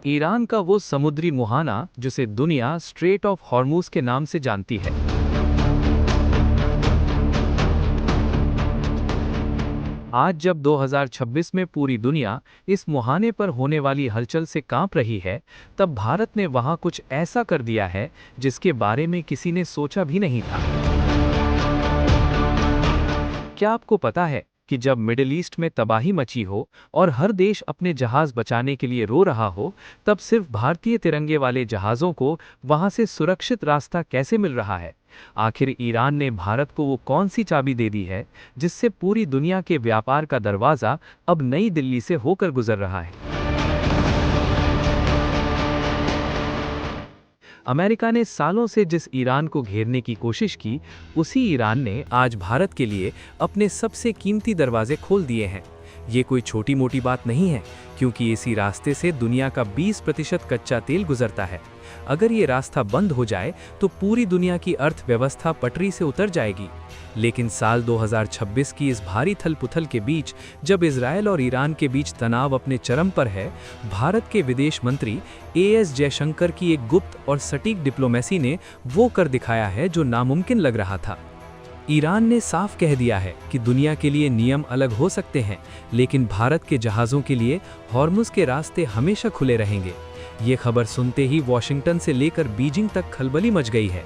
Iran का वो समुद्री मुहाना जिसे दुनिया स्ट्रेट ऑफ हॉर्मूज के नाम से जानती है। आज जब 2026 में पूरी दुनिया इस मुहाने पर होने वाली हलचल से कांप रही है, तब भारत ने वहां कुछ ऐसा कर दिया है जिसके बारे में किसी ने सोचा भी नहीं था। क्या आपको पता है कि जब मिडिल ईस्ट में तबाही मची हो और हर देश अपने जहाज बचाने के लिए रो रहा हो, तब सिर्फ भारतीय तिरंगे वाले जहाज़ों को वहां से सुरक्षित रास्ता कैसे मिल रहा है? आखिर ईरान ने भारत को वो कौन सी चाबी दे दी है जिससे पूरी दुनिया के व्यापार का दरवाज़ा अब नई दिल्ली से होकर गुजर रहा है? अमेरिका ने सालों से जिस ईरान को घेरने की कोशिश की, उसी ईरान ने आज भारत के लिए अपने सबसे कीमती दरवाजे खोल दिए हैं। ये कोई छोटी मोटी बात नहीं है, क्योंकि इसी रास्ते से दुनिया का 20% कच्चा तेल गुजरता है। अगर ये रास्ता बंद हो जाए तो पूरी दुनिया की अर्थव्यवस्था पटरी से उतर जाएगी। लेकिन साल 2026 की इस भारी थल-पुथल के बीच, जब इजरायल और ईरान के बीच तनाव अपने चरम पर है, भारत के विदेश मंत्री एएस जयशंकर की एक गुप्त और सटीक डिप्लोमेसी ने वो कर दिखाया है जो नामुमकिन लग रहा था। ईरान ने साफ कह दिया है कि दुनिया के लिए नियम अलग हो सकते हैं, लेकिन भारत के जहाज़ों के लिए हॉर्मुज़ के रास्ते हमेशा खुले रहेंगे। ये खबर सुनते ही वॉशिंगटन से लेकर बीजिंग तक खलबली मच गई है।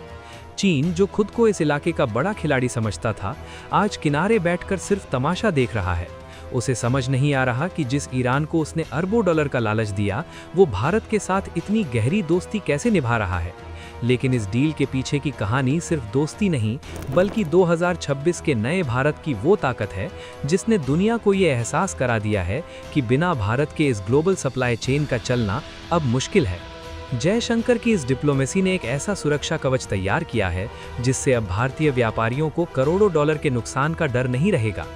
चीन, जो खुद को इस इलाके का बड़ा खिलाड़ी समझता था, आज किनारे बैठकर सिर्फ तमाशा देख रहा है। उसे समझ नहीं आ रहा कि जिस ईरान को उसने अरबों डॉलर का लालच दिया, वो भारत के साथ इतनी गहरी दोस्ती कैसे निभा रहा है। लेकिन इस डील के पीछे की कहानी सिर्फ दोस्ती नहीं, बल्कि 2026 के नए भारत की वो ताकत है जिसने दुनिया को ये एहसास करा दिया है कि बिना भारत के इस ग्लोबल सप्लाई चेन का चलना अब मुश्किल है। जयशंकर की इस डिप्लोमेसी ने एक ऐसा सुरक्षा कवच तैयार किया है जिससे अब भारतीय व्यापारियों को करोड़ों डॉलर के नुकसान का डर नहीं रहेगा।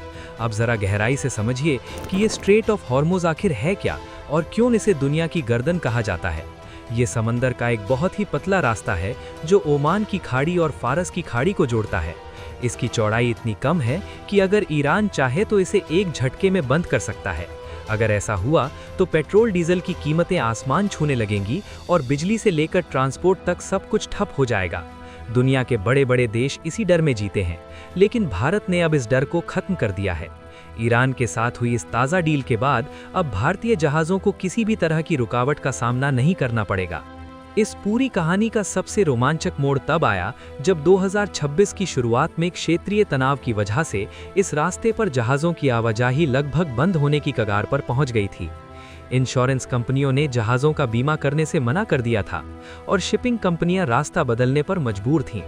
अब जरा गहराई से समझिए कि ये स्ट्रेट ऑफ हॉर्मुज़ आखिर है क्या और क्यों इसे दुनिया की गर्दन कहा जाता है। ये समंदर का एक बहुत ही पतला रास्ता है जो ओमान की खाड़ी और फारस की खाड़ी को जोड़ता है। इसकी चौड़ाई इतनी कम है कि अगर ईरान चाहे तो इसे एक झटके में बंद कर सकता है। अगर ऐसा हुआ तो पेट्रोल डीजल की कीमतें आसमान छूने लगेंगी और बिजली से लेकर ट्रांसपोर्ट तक सब कुछ ठप हो जाएगा। दुनिया के बड़े बड़े देश इसी डर में जीते हैं, लेकिन भारत ने अब इस डर को खत्म कर दिया है। ईरान के साथ हुई इस ताज़ा डील के बाद अब भारतीय जहाज़ों को किसी भी तरह की रुकावट का सामना नहीं करना पड़ेगा। इस पूरी कहानी का सबसे रोमांचक मोड़ तब आया जब 2026 की शुरुआत में क्षेत्रीय तनाव की वजह से इस रास्ते पर जहाज़ों की आवाजाही लगभग बंद होने की कगार पर पहुंच गई थी। इंश्योरेंस कंपनियों ने जहाज़ों का बीमा करने से मना कर दिया था और शिपिंग कंपनियां रास्ता बदलने पर मजबूर थीं।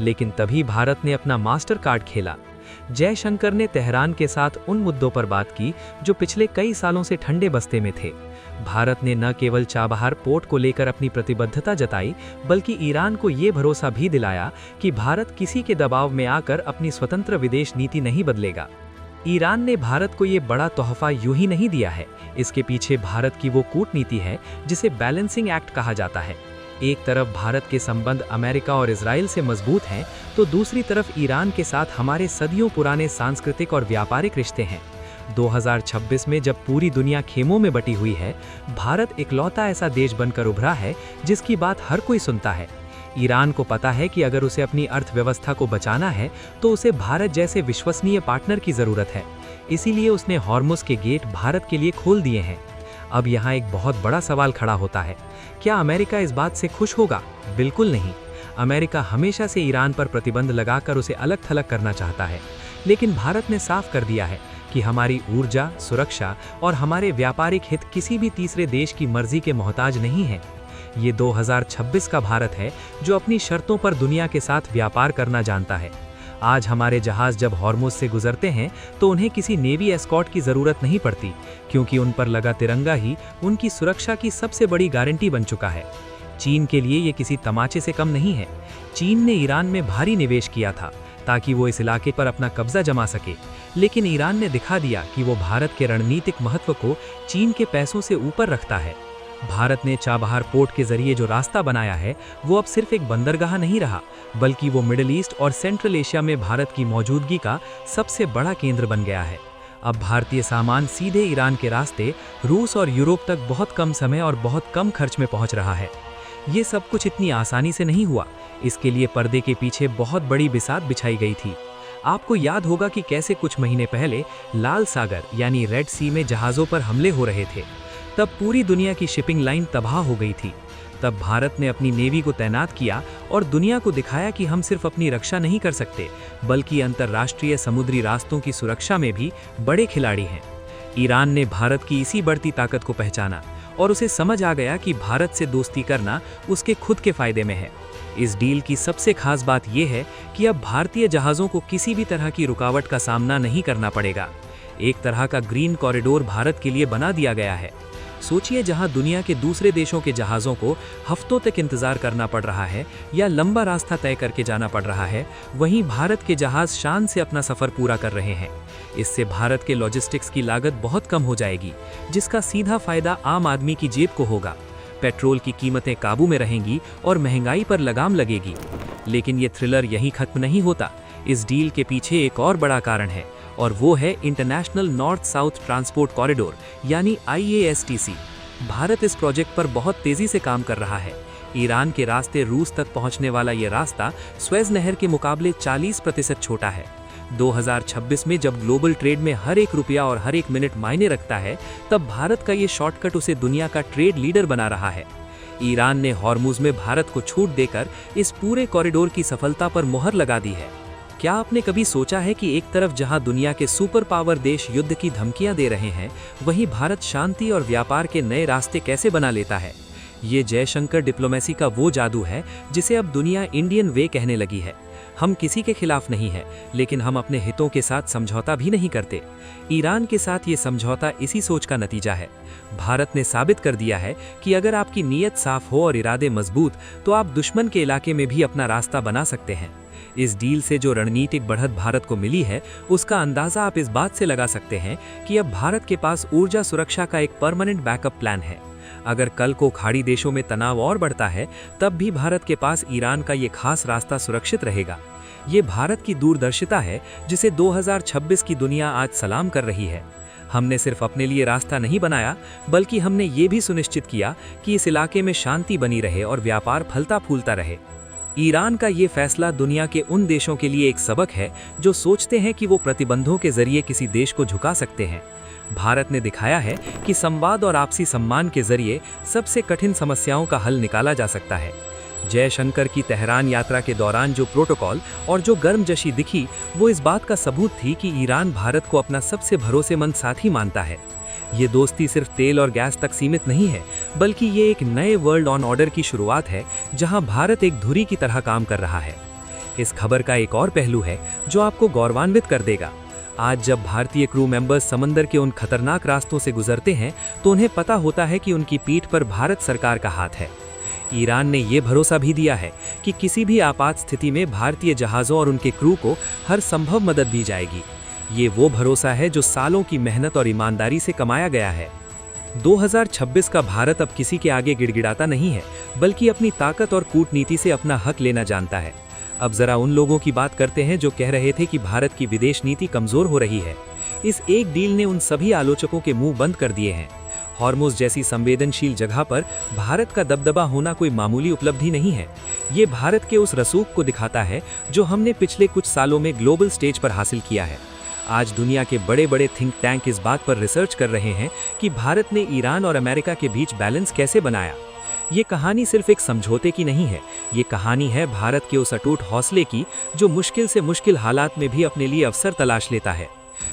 लेकिन तभी भारत ने अपना मास्टर कार्ड खेला। जयशंकर ने तेहरान के साथ उन मुद्दों पर बात की जो पिछले कई सालों से ठंडे बस्ते में थे। भारत ने न केवल चाबहार पोर्ट को लेकर अपनी प्रतिबद्धता जताई, बल्कि ईरान को ये भरोसा भी दिलाया कि भारत किसी के दबाव में आकर अपनी स्वतंत्र विदेश नीति नहीं बदलेगा। ईरान ने भारत को ये बड़ा तोहफा यूं ही नहीं दिया है। इसके पीछे भारत की वो कूटनीति है जिसे बैलेंसिंग एक्ट कहा जाता है। एक तरफ भारत के संबंध अमेरिका और इजराइल से मजबूत हैं, तो दूसरी तरफ ईरान के साथ हमारे सदियों पुराने सांस्कृतिक और व्यापारिक रिश्ते हैं। 2026 में जब पूरी दुनिया खेमों में बटी हुई है, भारत इकलौता ऐसा देश बनकर उभरा है जिसकी बात हर कोई सुनता है। ईरान को पता है कि अगर उसे अपनी अर्थव्यवस्था को बचाना है तो उसे भारत जैसे विश्वसनीय पार्टनर की ज़रूरत है। इसीलिए उसने हॉर्मुज़ के गेट भारत के लिए खोल दिए हैं। अब यहाँ एक बहुत बड़ा सवाल खड़ा होता है, क्या अमेरिका इस बात से खुश होगा? बिल्कुल नहीं। अमेरिका हमेशा से ईरान पर प्रतिबंध लगाकर उसे अलग थलग करना चाहता है, लेकिन भारत ने साफ कर दिया है कि हमारी ऊर्जा, सुरक्षा और हमारे व्यापारिक हित किसी भी तीसरे देश की मर्जी के मोहताज नहीं है। ये 2026 का भारत है जो अपनी शर्तों पर दुनिया के साथ व्यापार करना जानता है। आज हमारे जहाज़ जब हॉर्मुज़ से गुजरते हैं तो उन्हें किसी नेवी एस्कॉर्ट की ज़रूरत नहीं पड़ती, क्योंकि उन पर लगा तिरंगा ही उनकी सुरक्षा की सबसे बड़ी गारंटी बन चुका है। चीन के लिए ये किसी तमाचे से कम नहीं है। चीन ने ईरान में भारी निवेश किया था ताकि वो इस इलाके पर अपना कब्जा जमा सके, लेकिन ईरान ने दिखा दिया कि वो भारत के रणनीतिक महत्व को चीन के पैसों से ऊपर रखता है। भारत ने चाबहार पोर्ट के जरिए जो रास्ता बनाया है वो अब सिर्फ एक बंदरगाह नहीं रहा, बल्कि वो मिडिल ईस्ट और सेंट्रल एशिया में भारत की मौजूदगी का सबसे बड़ा केंद्र बन गया है। अब भारतीय सामान सीधे ईरान के रास्ते रूस और यूरोप तक बहुत कम समय और बहुत कम खर्च में पहुंच रहा है। ये सब कुछ इतनी आसानी से नहीं हुआ, इसके लिए पर्दे के पीछे बहुत बड़ी बिसात बिछाई गई थी। आपको याद होगा कि कैसे कुछ महीने पहले लाल सागर यानी रेड सी में जहाज़ों पर हमले हो रहे थे। तब पूरी दुनिया की शिपिंग लाइन तबाह हो गई थी। तब भारत ने अपनी नेवी को तैनात किया और दुनिया को दिखाया कि हम सिर्फ अपनी रक्षा नहीं कर सकते, बल्कि अंतर्राष्ट्रीय समुद्री रास्तों की सुरक्षा में भी बड़े खिलाड़ी हैं। ईरान ने भारत की इसी बढ़ती ताकत को पहचाना और उसे समझ आ गया कि भारत से दोस्ती करना उसके खुद के फायदे में है। इस डील की सबसे खास बात यह है कि अब भारतीय जहाज़ों को किसी भी तरह की रुकावट का सामना नहीं करना पड़ेगा। एक तरह का ग्रीन कॉरिडोर भारत के लिए बना दिया गया है। सोचिए, जहां दुनिया के दूसरे देशों के जहाज़ों को हफ्तों तक इंतजार करना पड़ रहा है या लंबा रास्ता तय करके जाना पड़ रहा है, वहीं भारत के जहाज़ शान से अपना सफ़र पूरा कर रहे हैं। इससे भारत के लॉजिस्टिक्स की लागत बहुत कम हो जाएगी, जिसका सीधा फायदा आम आदमी की जेब को होगा। पेट्रोल की कीमतें काबू में रहेंगी और महंगाई पर लगाम लगेगी। लेकिन ये थ्रिलर यहीं खत्म नहीं होता। इस डील के पीछे एक और बड़ा कारण है, और वो है international north south transport corridor यानी IASTC। भारत इस प्रोजेक्ट पर बहुत तेजी से काम कर रहा है। ईरान के रास्ते रूस तक पहुंचने वाला ये रास्ता स्वेज नहर के मुकाबले 40% छोटा है। 2026 में जब ग्लोबल ट्रेड में हर एक रुपया और हर एक मिनट मायने रखता है, तब भारत का ये शॉर्टकट उसे दुनिया का ट्रेड लीडर बना रहा है। ईरान ने हॉर्मुज में भारत को छूट देकर इस पूरे कॉरिडोर की सफलता पर मुहर लगा दी है। क्या आपने कभी सोचा है कि एक तरफ जहां दुनिया के सुपर पावर देश युद्ध की धमकियां दे रहे हैं, वहीं भारत शांति और व्यापार के नए रास्ते कैसे बना लेता है? ये जयशंकर डिप्लोमेसी का वो जादू है जिसे अब दुनिया इंडियन वे कहने लगी है। हम किसी के खिलाफ नहीं हैं, लेकिन हम अपने हितों के साथ समझौता भी नहीं करते। ईरान के साथ ये समझौता इसी सोच का नतीजा है। भारत ने साबित कर दिया है कि अगर आपकी नीयत साफ हो और इरादे मजबूत, तो आप दुश्मन के इलाके में भी अपना रास्ता बना सकते हैं। इस डील से जो रणनीतिक बढ़त भारत को मिली है, उसका अंदाजा आप इस बात से लगा सकते हैं कि अब भारत के पास ऊर्जा सुरक्षा का एक परमानेंट बैकअप प्लान है। अगर कल को खाड़ी देशों में तनाव और बढ़ता है, तब भी भारत के पास ईरान का ये खास रास्ता सुरक्षित रहेगा। ये भारत की दूरदर्शिता है जिसे 2026 की दुनिया आज सलाम कर रही है। हमने सिर्फ अपने लिए रास्ता नहीं बनाया, बल्कि हमने ये भी सुनिश्चित किया कि इस इलाके में शांति बनी रहे और व्यापार फलता फूलता रहे। ईरान का ये फैसला दुनिया के उन देशों के लिए एक सबक है जो सोचते हैं कि वो प्रतिबंधों के जरिए किसी देश को झुका सकते हैं। भारत ने दिखाया है कि संवाद और आपसी सम्मान के जरिए सबसे कठिन समस्याओं का हल निकाला जा सकता है। जयशंकर की तेहरान यात्रा के दौरान जो प्रोटोकॉल और जो गर्मजोशी दिखी, वो इस बात का सबूत थी कि ईरान भारत को अपना सबसे भरोसेमंद साथी मानता है। ये दोस्ती सिर्फ तेल और गैस तक सीमित नहीं है, बल्कि ये एक नए वर्ल्ड ऑन ऑर्डर की शुरुआत है, जहां भारत एक धुरी की तरह काम कर रहा है। इस खबर का एक और पहलू है जो आपको गौरवान्वित कर देगा। आज जब भारतीय क्रू मेंबर्स समंदर के उन खतरनाक रास्तों से गुजरते हैं, तो उन्हें पता होता है कि उनकी पीठ पर भारत सरकार का हाथ है। ईरान ने ये भरोसा भी दिया है कि किसी भी आपात स्थिति में भारतीय जहाज़ों और उनके क्रू को हर संभव मदद दी जाएगी। ये वो भरोसा है जो सालों की मेहनत और ईमानदारी से कमाया गया है। 2026 का भारत अब किसी के आगे गिड़गिड़ाता नहीं है, बल्कि अपनी ताकत और कूटनीति से अपना हक लेना जानता है। अब जरा उन लोगों की बात करते हैं जो कह रहे थे कि भारत की विदेश नीति कमजोर हो रही है। इस एक डील ने उन सभी आलोचकों के मुंह बंद कर दिए हैं। हॉर्मुज जैसी संवेदनशील जगह पर भारत का दबदबा होना कोई मामूली उपलब्धि नहीं है। ये भारत के उस रसूख को दिखाता है जो हमने पिछले कुछ सालों में ग्लोबल स्टेज पर हासिल किया है। आज दुनिया के बड़े बड़े थिंक टैंक इस बात पर रिसर्च कर रहे हैं कि भारत ने ईरान और अमेरिका के बीच बैलेंस कैसे बनाया। ये कहानी सिर्फ एक समझौते की नहीं है, ये कहानी है भारत के उस अटूट हौसले की जो मुश्किल से मुश्किल हालात में भी अपने लिए अवसर तलाश लेता है।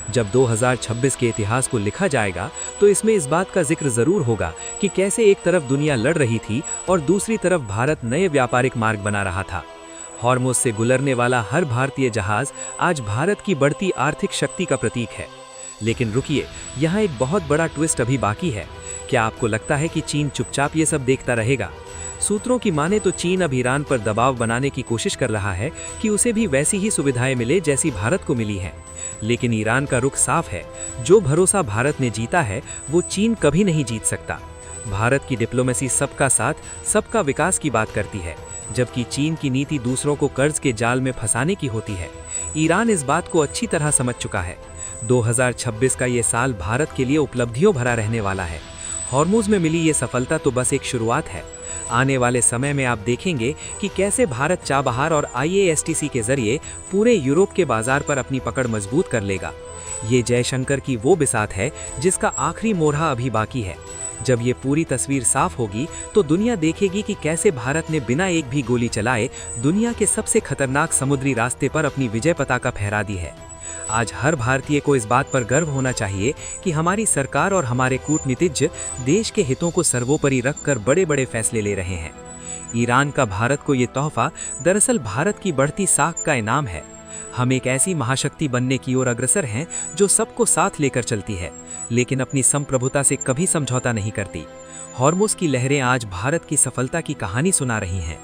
जब 2026 के इतिहास को लिखा जाएगा, तो इसमें इस बात का जिक्र जरूर होगा कि कैसे एक तरफ दुनिया लड़ रही थी और दूसरी तरफ भारत नए व्यापारिक मार्ग बना रहा था। हॉर्मुज से गुजरने वाला हर भारतीय जहाज आज भारत की बढ़ती आर्थिक शक्ति का प्रतीक है। लेकिन रुकिए, यहाँ एक बहुत बड़ा ट्विस्ट अभी बाकी है। क्या आपको लगता है कि चीन चुपचाप ये सब देखता रहेगा? सूत्रों की माने तो चीन अब ईरान पर दबाव बनाने की कोशिश कर रहा है कि उसे भी वैसी ही सुविधाएं मिले जैसी भारत को मिली हैं। लेकिन ईरान का रुख साफ है, जो भरोसा भारत ने जीता है वो चीन कभी नहीं जीत सकता। भारत की डिप्लोमेसी सबका साथ, सबका विकास की बात करती है, जबकि चीन की नीति दूसरों को कर्ज के जाल में फंसाने की होती है। ईरान इस बात को अच्छी तरह समझ चुका है। 2026 का ये साल भारत के लिए उपलब्धियों भरा रहने वाला है। हॉर्मुज़ में मिली ये सफलता तो बस एक शुरुआत है। आने वाले समय में आप देखेंगे कि कैसे भारत चाबहार और IASTC के जरिए पूरे यूरोप के बाजार पर अपनी पकड़ मजबूत कर लेगा। ये जयशंकर की वो बिसात है जिसका आखिरी मोहरा अभी बाकी है। जब ये पूरी तस्वीर साफ होगी तो दुनिया देखेगी कि कैसे भारत ने बिना एक भी गोली चलाए दुनिया के सबसे खतरनाक समुद्री रास्ते पर अपनी विजय पताका फहरा दी है। आज हर भारतीय को इस बात पर गर्व होना चाहिए कि हमारी सरकार और हमारे कूटनीतिज्ञ देश के हितों को सर्वोपरि रखकर बड़े बड़े फैसले ले रहे हैं। ईरान का भारत को ये तोहफा दरअसल भारत की बढ़ती साख का इनाम है। हम एक ऐसी महाशक्ति बनने की ओर अग्रसर हैं जो सबको साथ लेकर चलती है, लेकिन अपनी संप्रभुता से कभी समझौता नहीं करती। हॉर्मुज़ की लहरें आज भारत की सफलता की कहानी सुना रही हैं।